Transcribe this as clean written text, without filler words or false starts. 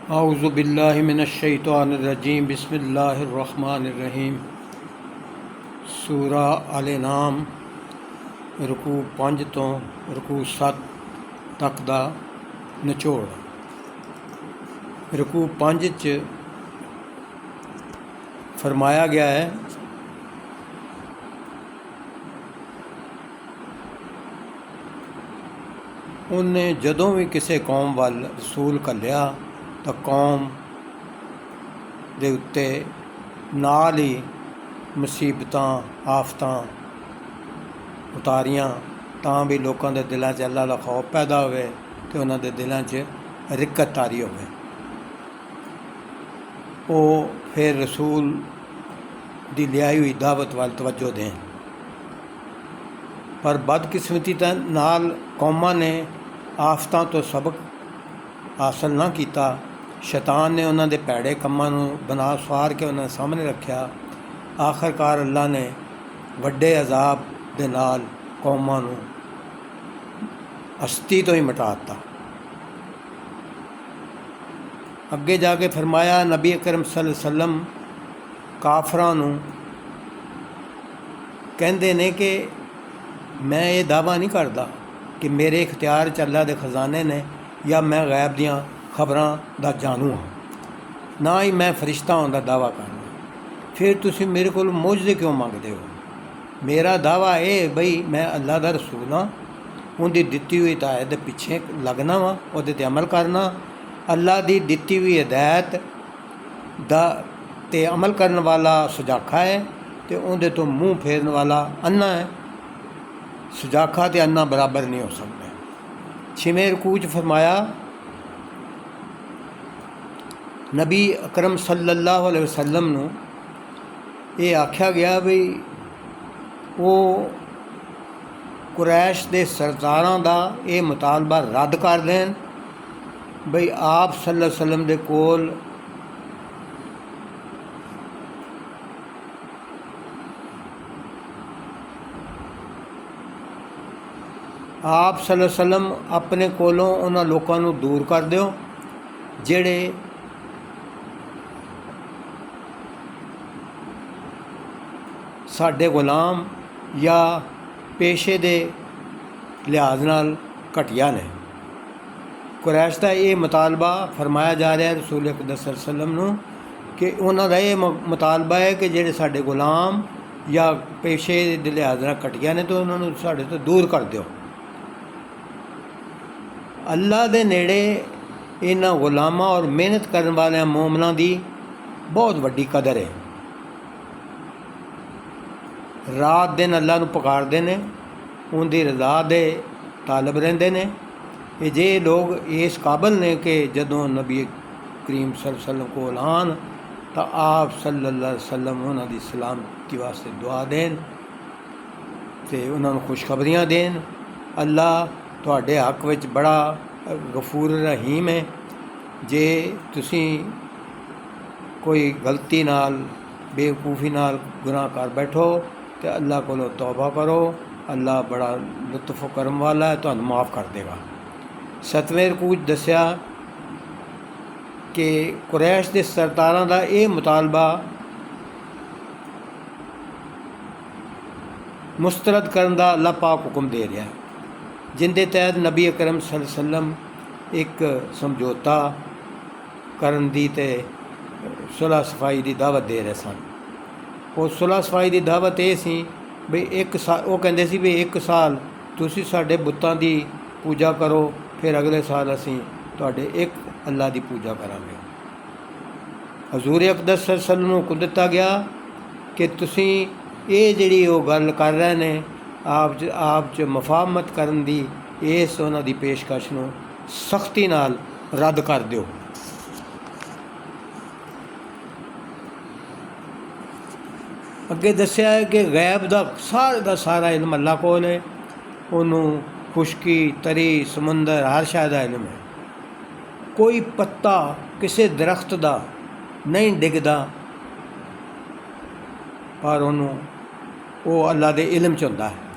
आऊज़ु बिल्लाहि मिनश्शैतानिर्रजीम बिस्मिल्लाहिर्रहमानिर्रहीम। सूरा अल-नाम रुकू 5 तो रुकू 7 तक दा निचोड़। रुकू 5 च फरमाया गया है उन्हें जदों भी किसी कौम वाल रसूल घल्लिया तो कौम दे उत्ते नाल ही मुसीबतां आफतां उतारियां तां भी लोगों के दिलों च अल्लाह का खौफ पैदा होवे ते उन्हां दे दिलों च रिक्कत तारी होवे। वो फिर रसूल दी लियाई हुई दावत वाल तवज्जो दें। पर बदकिस्मती नाल कौमां ने आफतां तो सबक हासिल ना किया। शैतान ने उन्होंने भैड़े कम्मां नूं बना सवार के उन्होंने सामने रखा। आखिरकार अल्लाह ने वड्डे अजाब दे नाल कौमां नूं हस्ती तो ही मिटा दिता। अगे जाके फरमाया नबी अकरम सल्लल्लाहु अलैहि वसल्लम काफरां नूं कहंदे ने कि मैं ये दावा नहीं करता कि मेरे इख्तियार च अल्लाह दे खजाने ने या मैं गैब दियां खबरां दा जानू हाँ, ना ही मैं फरिश्ता होने का दावा करना। फिर तुसी मेरे को मुजदे क्यों मंगते हो? मेरा दावा है बई मैं अल्लाह का रसूल हाँ, उनकी दिती हुई हिदायत के पिछे लगना वा, उहदे ते अमल करना। अल्लाह की दिती हुई हिदायत दा ते अमल करने वाला सुजाखा है तो उनके तो मूँह फेरन वाला अन्ना है। सुजाखा ते अन्ना बराबर नहीं हो सकते। 6वें रुकू च फरमाया नबी अकरम सल्लल्लाहु अलैहि वसल्लम नूं ये आख्या गया भी वो कुरैश दे सरदारां दा ये मुतालबा रद्द कर देन बई आप सल्लल्लाहु अलैहि वसल्लम दे कोल आप सल्लल्लाहु अलैहि वसल्लम अपने कोलों उन्हां लोकां नूं दूर कर दिओ जिहड़े साडे गुलाम या पेशे दे लिहाज नाल घटिया ने। कुरैश का ये मुतालबा फरमाया जा रहा है रसूल अकरम सल्लल्लाहु अलैहि वसल्लम नूं कि उन्हां दा ये मुतालबा है कि जिहड़े साडे गुलाम या पेशे दे लिहाज नाल घटिया ने तो उन्होंने साडे तो दूर कर दिओ। अल्लाह दे नेड़े इन्हां गुलामां और मेहनत करने वाले मोमनां दी बहुत वड्डी कदर है। रात दिन अल्लाह नूं पुकारदे ने, उनकी रज़ा दे तालब रहिंदे ने। जे लोग इस काबल ने कि जदों नबी करीम सल्लल्लाहु अलैहि वसल्लम कोल आन तो आप सल्लल्लाहु अलैहि वसल्लम उन्हां दी सलामती वास्ते दुआ देन ते उन्हां नूं खुशखबरियां देन। अल्लाह तुहाडे हक विच बड़ा गफूर रहीम है। जे तुसीं कोई गलती नाल बेवकूफ़ी नाल गुनाह कर बैठो तो अल्लाह को तौबा करो, अल्लाह बड़ा लुत्फ करम वाला है, तुहानूं माफ़ कर देगा। 7वें रुकू दस्या कि कुरैश के सरदारां दा ये मुतालबा मुस्तरद करन दा अल्लाह पाक हुक्म दे रहा है, जिंदे तहत नबी अकरम सल्लल्लाहु अलैहि वसल्लम एक समझौता करन दी ते सुलह सफाई की दावत दे रहे सन। वो सुलह सफाई की दावत ये सी भी एक साल वो कहते सी भी एक साल तुसी साडे बुत्तां दी पूजा करो, फिर अगले साल असीं तुहाडे एक अल्लाह की पूजा करांगे। हजूर अक़दस सल्लल्लाहु अलैहि वसल्लम नूं हुक्म दिता गया कि तुसीं ये जिहड़ी वो गल कर रहे ने आप च मुफाहमत करन दी इस उन्हां दी पेशकश नूं सख्ती नाल रद्द कर दिओ। अगे दस्या है कि गैब का सारा इल्म अल्लाह कोल है। उन्होंने खुशकी तरी समुंदर हर शय का इल्म है। कोई पत्ता किसी दरख्त का नहीं डिगदा पर उन्होंने वो अल्लाह के इल्म च हुंदा है।